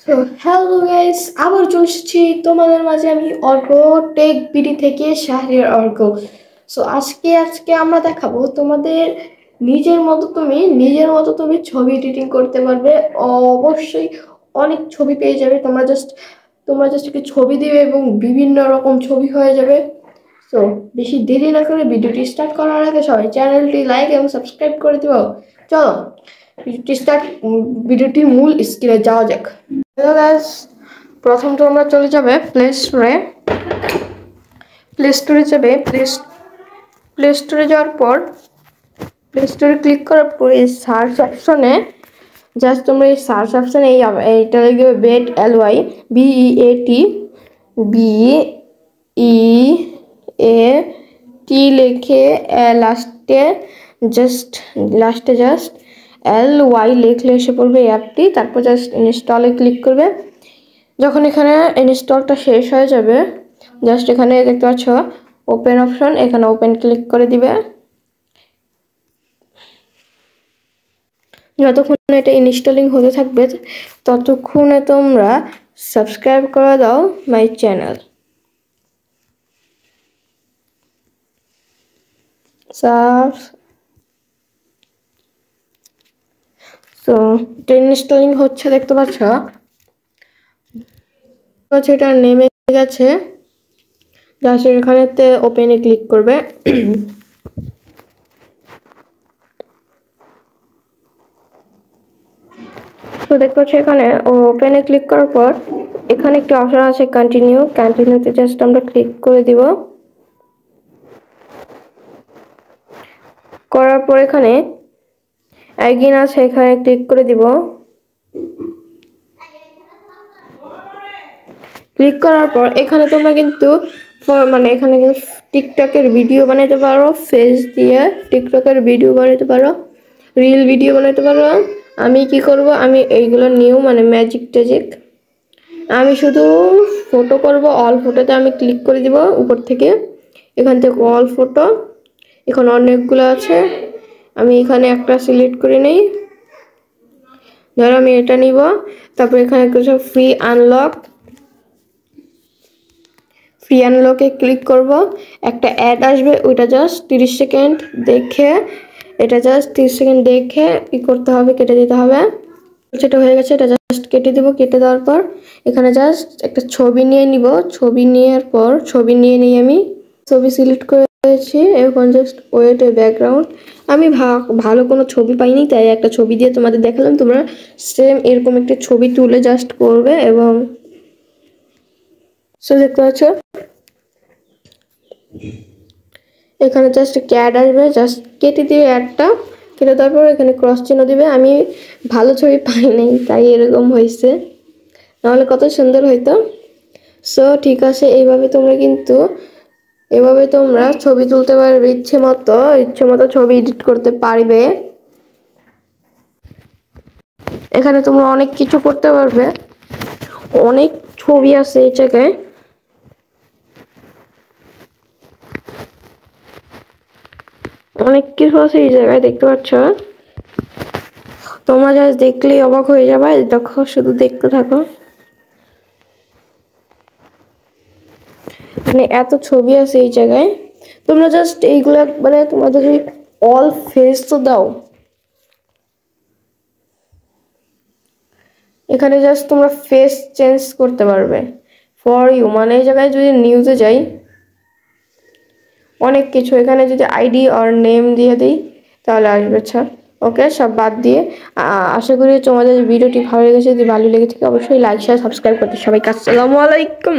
So hello guys, আবার চলে এসেছি তোমাদের মাঝে আমি অর্ক টেক বিডি থেকে শাহরিয়ার অর্ক। সো আজকে আমরা দেখাবো তোমাদের নিজের মতো তুমি ছবি এডিটিং করতে পারবে। অবশ্যই অনেক ছবি পেয়ে যাবে। তোমরা জাস্ট একটি ছবি দিবে এবং বিভিন্ন রকম ছবি হয়ে যাবে। সো বেশি দেরি না করে ভিডিওটি স্টার্ট করার আগে সবাই চ্যানেলটি লাইক এবং সাবস্ক্রাইব করে দিও। চলো ভিডিওটির মূল স্ক্রিনে যাওয়া যাক। হ্যালো গাইস, প্রথম তোমরা চলে যাবে প্লে স্টোরে যাবে। প্লে স্টোরে যাওয়ার পর প্লে স্টোরে ক্লিক করার পর এই সার্চ অপশনে তোমরা এই সার্চ অপশনে এইটা লিখবে বেট LY BEAT BEAT লিখে লাস্টে জাস্ট LY লিখলে এসে পড়বে এই অ্যাপটি। তারপর জাস্ট ইনস্টলে ক্লিক করবে। যখন এখানে ইনস্টলটা শেষ হয়ে যাবে, জাস্ট এখানে দেখতে পাচ্ছ ওপেন অপশন, এখানে ওপেন ক্লিক করে দিবে। যতক্ষণ এটা ইনস্টলিং হতে থাকবে ততক্ষণে তোমরা সাবস্ক্রাইব করে দাও মাই চ্যানেল। সো এটা ইনস্টলিং হচ্ছে, দেখতে পাচ্ছ এটা নেমে গেছে। জাস্ট এখানেতে ওপেনে ক্লিক করবে। তো দেখতে পাচ্ছি এখানে ওপেনে ক্লিক করার পর এখানে একটি অপশন আছে কন্টিনিউতে জাস্ট আমরা ক্লিক করে দিব। করার পর এখানে অ্যাগেইন আছে, এখানে ক্লিক করে দিব। ক্লিক করার পর এখানে তোমরা কিন্তু এখানে টিকটকের ভিডিও বানাইতে পারো, ফেস দিয়ে টিকটকের ভিডিও বানাইতে পারো, রিল ভিডিও বানাইতে পারো। আমি কি করব, আমি এইগুলো নিউ ম্যাজিক ট্যাজিক আমি শুধু ফটো করব। অল ফটোতে আমি ক্লিক করে দিব উপর থেকে। এখান থেকে অল ফটো, এখানে অনেকগুলো আছে, আমি এখানে একটা সিলেক্ট করে নেই। ধরো আমি এটা নিব। তারপর এখানে কিছু ফ্রি আনলকে ক্লিক করব। একটা অ্যাড আসবে, ওইটা জাস্ট 30 সেকেন্ড দেখে কি করতে হবে, কেটে দিতে হবে। সেটা হয়ে গেছে, এটা জাস্ট কেটে দিব। কেটে দেওয়ার পর এখানে জাস্ট একটা ছবি নিয়ে নিব। ছবি নিয়ে আমি ছবি সিলেক্ট করেছি। এখন জাস্ট ওয়েট ব্যাকগ্রাউন্ড, আমি ভালো কোনো ছবি পাইনি তাই একটা ছবি দিয়ে তোমাদের দেখালাম। তোমরা সেম এরকম একটা ছবি তুলে জাস্ট করবে এবং দেখতে পাচ্ছ এখানে জাস্ট একটা অ্যাড আসবে, জাস্ট কেটে দিয়ে অ্যাডটা কেটে দেওয়ার পর এখানে ক্রস চিহ্ন দিবে। আমি ভালো ছবি পাই নাই তাই এরকম হয়েছে, নাহলে কত সুন্দর হইতো। সো ঠিক আছে, এইভাবে তোমরা ছবি তুলতে পারবে, ইচ্ছে মতো ছবি এডিট করতে পারবে। এখানে তোমরা অনেক কিছু করতে পারবে, অনেক ছবি আছে এই জায়গায়। অনেক কিছু আছে এই জায়গায়, দেখতে পাচ্ছ। তোমরা জাস্ট দেখলেই অবাক হয়ে যাবে। দেখো, শুধু দেখতে থাকো। এত ছবি আছে এই জায়গায়। তোমরা জাস্ট এইগুলা তোমরা যদি অল ফেস তো দাও, এখানে জাস্ট তোমরা ফেস চেঞ্জ করতে পারবে ফর ইউ। এই জায়গায় যদি নিউজে যাই, অনেক কিছু এখানে যদি আইডি আর নেম দিয়ে দিই তাহলে আসবে। আচ্ছা ওকে, সব বাদ দিয়ে আশা করি তোমাদের ভিডিওটি ভালো লেগেছে। যদি ভালো লেগে থাকে অবশ্যই লাইক শেয়ার সাবস্ক্রাইব করতে সবাইকে আসসালামু আলাইকুম।